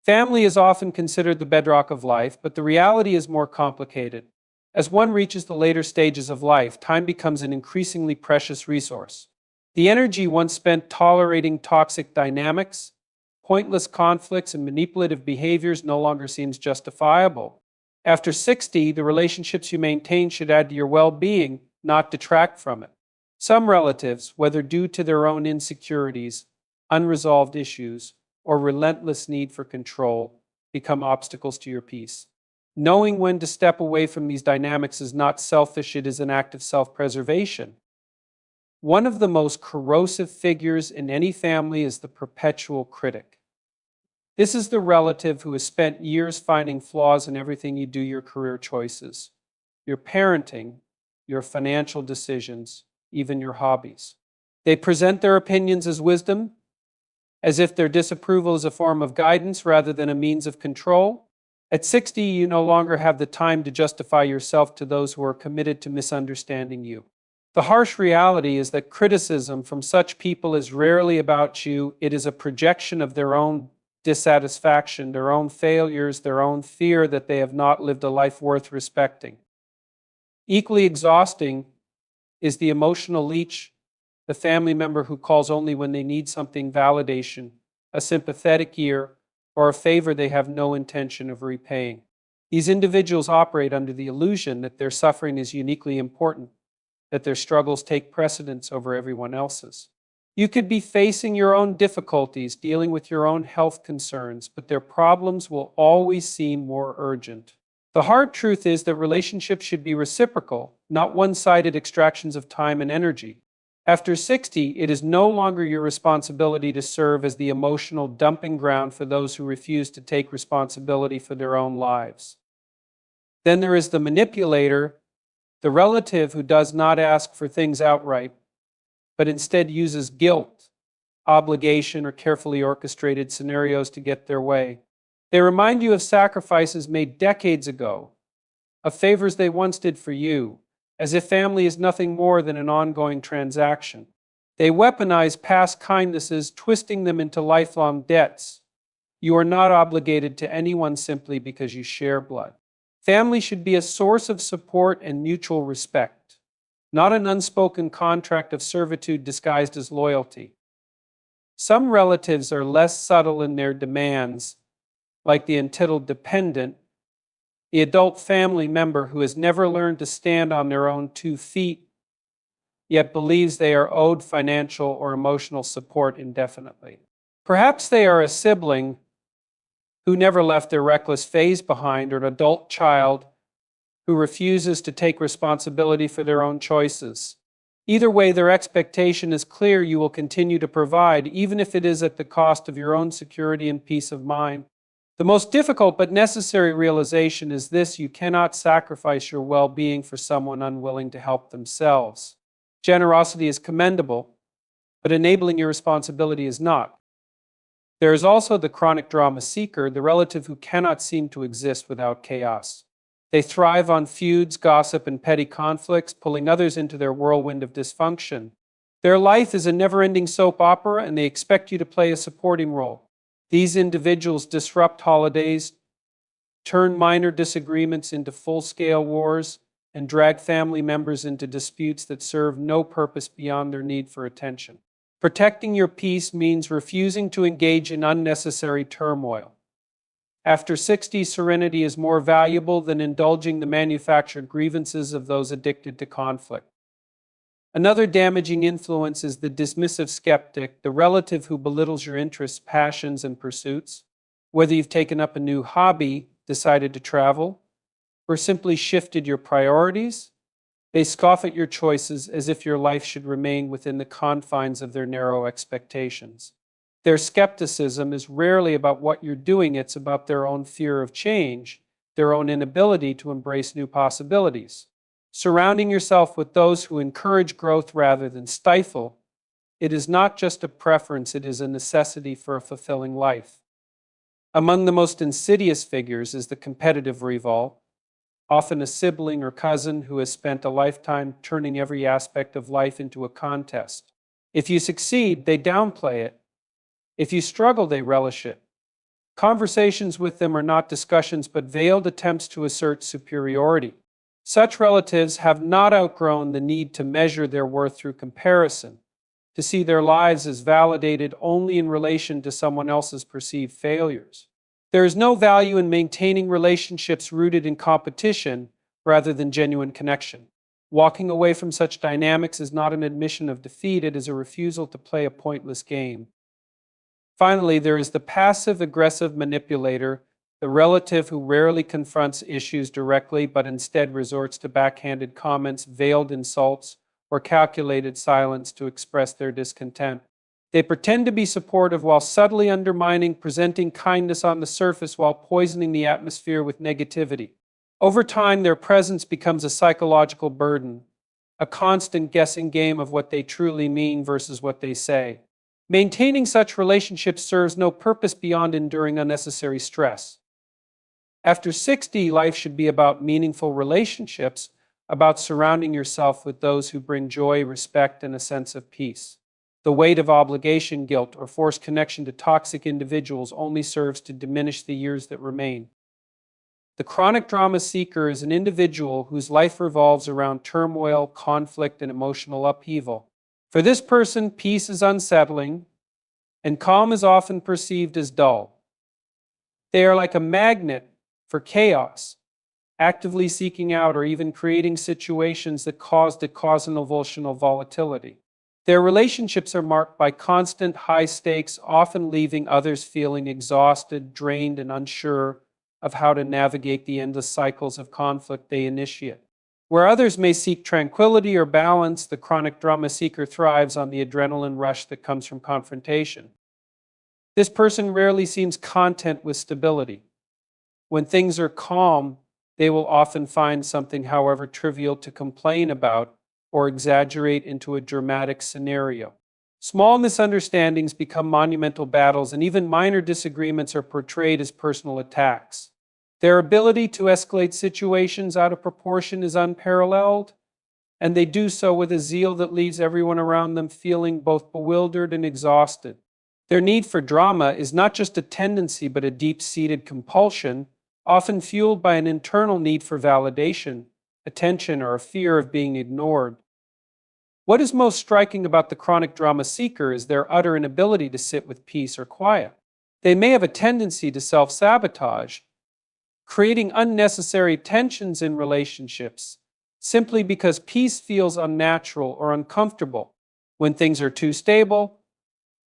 Family is often considered the bedrock of life, but the reality is more complicated. As one reaches the later stages of life, time becomes an increasingly precious resource. The energy once spent tolerating toxic dynamics, pointless conflicts, and manipulative behaviors no longer seems justifiable. After 60, the relationships you maintain should add to your well-being, not detract from it. Some relatives, whether due to their own insecurities, unresolved issues, or relentless need for control, become obstacles to your peace. Knowing when to step away from these dynamics is not selfish, it is an act of self-preservation. One of the most corrosive figures in any family is the perpetual critic. This is the relative who has spent years finding flaws in everything you do, your career choices, your parenting, your financial decisions, even your hobbies. They present their opinions as wisdom, as if their disapproval is a form of guidance rather than a means of control. At 60, you no longer have the time to justify yourself to those who are committed to misunderstanding you. The harsh reality is that criticism from such people is rarely about you. It is a projection of their own dissatisfaction, their own failures, their own fear that they have not lived a life worth respecting. Equally exhausting is the emotional leech, the family member who calls only when they need something, validation, a sympathetic ear, or a favor they have no intention of repaying. These individuals operate under the illusion that their suffering is uniquely important, that their struggles take precedence over everyone else's. You could be facing your own difficulties, dealing with your own health concerns, but their problems will always seem more urgent. The hard truth is that relationships should be reciprocal, not one-sided extractions of time and energy. After 60, it is no longer your responsibility to serve as the emotional dumping ground for those who refuse to take responsibility for their own lives. Then there is the manipulator, the relative who does not ask for things outright, but instead uses guilt, obligation, or carefully orchestrated scenarios to get their way. They remind you of sacrifices made decades ago, of favors they once did for you, as if family is nothing more than an ongoing transaction. They weaponize past kindnesses, twisting them into lifelong debts. You are not obligated to anyone simply because you share blood. Family should be a source of support and mutual respect, not an unspoken contract of servitude disguised as loyalty. Some relatives are less subtle in their demands, like the entitled dependent, the adult family member who has never learned to stand on their own 2 feet, yet believes they are owed financial or emotional support indefinitely. Perhaps they are a sibling who never left their reckless phase behind, or an adult child who refuses to take responsibility for their own choices. Either way, their expectation is clear: you will continue to provide, even if it is at the cost of your own security and peace of mind. The most difficult but necessary realization is this: you cannot sacrifice your well-being for someone unwilling to help themselves. Generosity is commendable, but enabling your responsibility is not. There is also the chronic drama seeker, the relative who cannot seem to exist without chaos. They thrive on feuds, gossip, and petty conflicts, pulling others into their whirlwind of dysfunction. Their life is a never-ending soap opera, and they expect you to play a supporting role. These individuals disrupt holidays, turn minor disagreements into full-scale wars, and drag family members into disputes that serve no purpose beyond their need for attention. Protecting your peace means refusing to engage in unnecessary turmoil. After 60, serenity is more valuable than indulging the manufactured grievances of those addicted to conflict. Another damaging influence is the dismissive skeptic, the relative who belittles your interests, passions, and pursuits. Whether you've taken up a new hobby, decided to travel, or simply shifted your priorities, they scoff at your choices as if your life should remain within the confines of their narrow expectations. Their skepticism is rarely about what you're doing, it's about their own fear of change, their own inability to embrace new possibilities. Surrounding yourself with those who encourage growth rather than stifle, it is not just a preference, it is a necessity for a fulfilling life. Among the most insidious figures is the competitive rival, often a sibling or cousin who has spent a lifetime turning every aspect of life into a contest. If you succeed, they downplay it. If you struggle, they relish it. Conversations with them are not discussions but veiled attempts to assert superiority. Such relatives have not outgrown the need to measure their worth through comparison, to see their lives as validated only in relation to someone else's perceived failures. There is no value in maintaining relationships rooted in competition rather than genuine connection. Walking away from such dynamics is not an admission of defeat, it is a refusal to play a pointless game. Finally, there is the passive-aggressive manipulator, the relative who rarely confronts issues directly but instead resorts to backhanded comments, veiled insults, or calculated silence to express their discontent. They pretend to be supportive while subtly undermining, presenting kindness on the surface while poisoning the atmosphere with negativity. Over time, their presence becomes a psychological burden, a constant guessing game of what they truly mean versus what they say. Maintaining such relationships serves no purpose beyond enduring unnecessary stress. After 60, life should be about meaningful relationships, about surrounding yourself with those who bring joy, respect, and a sense of peace. The weight of obligation, guilt, or forced connection to toxic individuals only serves to diminish the years that remain. The chronic drama seeker is an individual whose life revolves around turmoil, conflict, and emotional upheaval. For this person, peace is unsettling, and calm is often perceived as dull. They are like a magnet for chaos, actively seeking out or even creating situations that cause an emotional volatility. Their relationships are marked by constant high stakes, often leaving others feeling exhausted, drained, and unsure of how to navigate the endless cycles of conflict they initiate. Where others may seek tranquility or balance, the chronic drama seeker thrives on the adrenaline rush that comes from confrontation. This person rarely seems content with stability. When things are calm, they will often find something, however trivial, to complain about or exaggerate into a dramatic scenario. Small misunderstandings become monumental battles, and even minor disagreements are portrayed as personal attacks. Their ability to escalate situations out of proportion is unparalleled, and they do so with a zeal that leaves everyone around them feeling both bewildered and exhausted. Their need for drama is not just a tendency but a deep-seated compulsion, often fueled by an internal need for validation, attention, or a fear of being ignored. What is most striking about the chronic drama seeker is their utter inability to sit with peace or quiet. They may have a tendency to self-sabotage, creating unnecessary tensions in relationships simply because peace feels unnatural or uncomfortable. When things are too stable,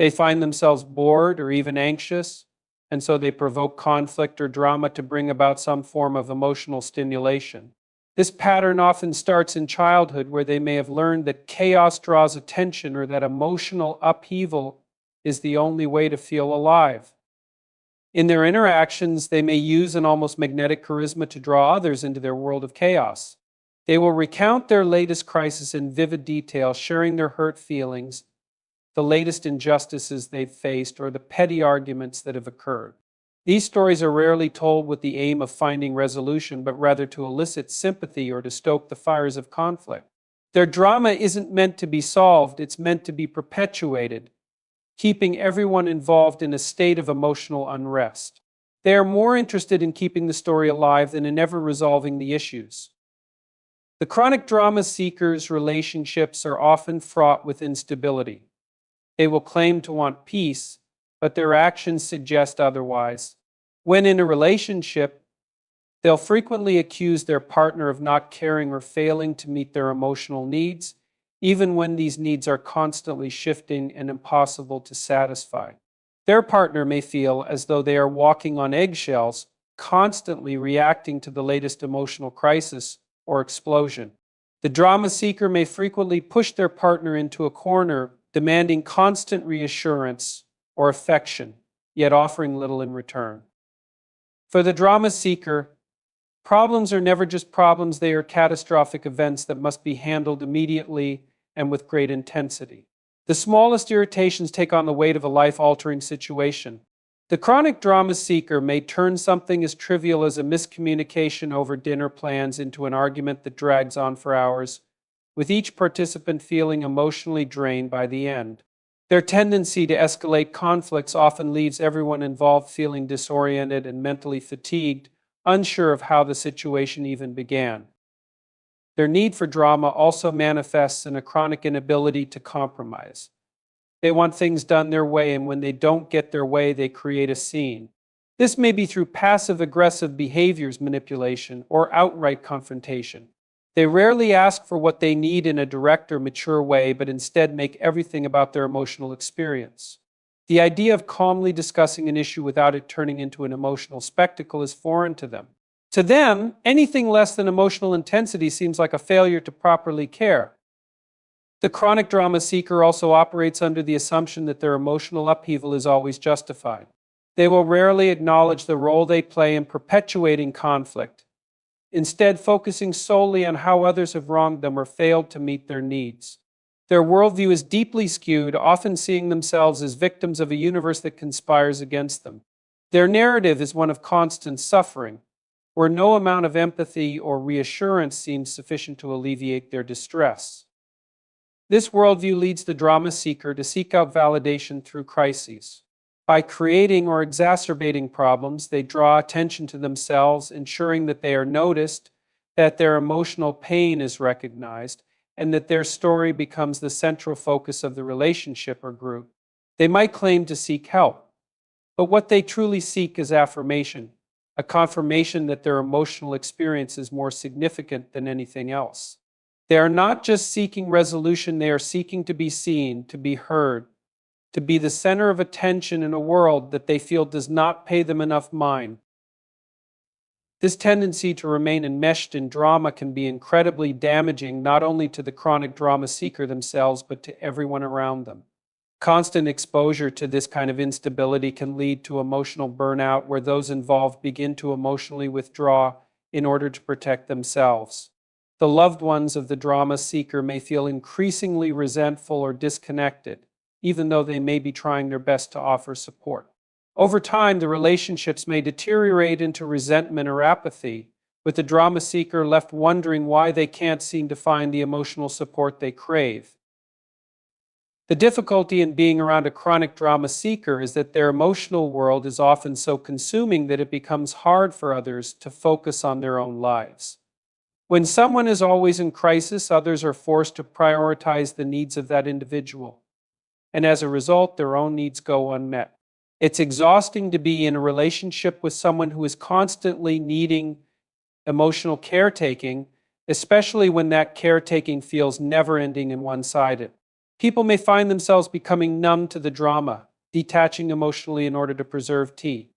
they find themselves bored or even anxious, and so they provoke conflict or drama to bring about some form of emotional stimulation. This pattern often starts in childhood, where they may have learned that chaos draws attention or that emotional upheaval is the only way to feel alive. In their interactions, they may use an almost magnetic charisma to draw others into their world of chaos. They will recount their latest crisis in vivid detail, sharing their hurt feelings, the latest injustices they've faced, or the petty arguments that have occurred. These stories are rarely told with the aim of finding resolution, but rather to elicit sympathy or to stoke the fires of conflict. Their drama isn't meant to be solved, it's meant to be perpetuated, keeping everyone involved in a state of emotional unrest. They are more interested in keeping the story alive than in ever resolving the issues. The chronic drama seekers' relationships are often fraught with instability. They will claim to want peace, but their actions suggest otherwise. When in a relationship, they'll frequently accuse their partner of not caring or failing to meet their emotional needs, even when these needs are constantly shifting and impossible to satisfy. Their partner may feel as though they are walking on eggshells, constantly reacting to the latest emotional crisis or explosion. The drama seeker may frequently push their partner into a corner, demanding constant reassurance or affection, yet offering little in return. For the drama seeker, problems are never just problems, they are catastrophic events that must be handled immediately and with great intensity. The smallest irritations take on the weight of a life-altering situation. The chronic drama seeker may turn something as trivial as a miscommunication over dinner plans into an argument that drags on for hours, with each participant feeling emotionally drained by the end. Their tendency to escalate conflicts often leaves everyone involved feeling disoriented and mentally fatigued, unsure of how the situation even began. Their need for drama also manifests in a chronic inability to compromise. They want things done their way, and when they don't get their way, they create a scene. This may be through passive-aggressive behaviors, manipulation, or outright confrontation. They rarely ask for what they need in a direct or mature way, but instead make everything about their emotional experience. The idea of calmly discussing an issue without it turning into an emotional spectacle is foreign to them. To them, anything less than emotional intensity seems like a failure to properly care. The chronic drama seeker also operates under the assumption that their emotional upheaval is always justified. They will rarely acknowledge the role they play in perpetuating conflict, instead focusing solely on how others have wronged them or failed to meet their needs. Their worldview is deeply skewed, often seeing themselves as victims of a universe that conspires against them. Their narrative is one of constant suffering, where no amount of empathy or reassurance seems sufficient to alleviate their distress. This worldview leads the drama seeker to seek out validation through crises. By creating or exacerbating problems, they draw attention to themselves, ensuring that they are noticed, that their emotional pain is recognized, and that their story becomes the central focus of the relationship or group. They might claim to seek help, but what they truly seek is affirmation, a confirmation that their emotional experience is more significant than anything else. They are not just seeking resolution, they are seeking to be seen, to be heard, to be the center of attention in a world that they feel does not pay them enough mind. This tendency to remain enmeshed in drama can be incredibly damaging, not only to the chronic drama seeker themselves, but to everyone around them. Constant exposure to this kind of instability can lead to emotional burnout, where those involved begin to emotionally withdraw in order to protect themselves. The loved ones of the drama seeker may feel increasingly resentful or disconnected, even though they may be trying their best to offer support. Over time, the relationships may deteriorate into resentment or apathy, with the drama seeker left wondering why they can't seem to find the emotional support they crave. The difficulty in being around a chronic drama seeker is that their emotional world is often so consuming that it becomes hard for others to focus on their own lives. When someone is always in crisis, others are forced to prioritize the needs of that individual, and as a result, their own needs go unmet. It's exhausting to be in a relationship with someone who is constantly needing emotional caretaking, especially when that caretaking feels never-ending and one-sided. People may find themselves becoming numb to the drama, detaching emotionally in order to preserve tea.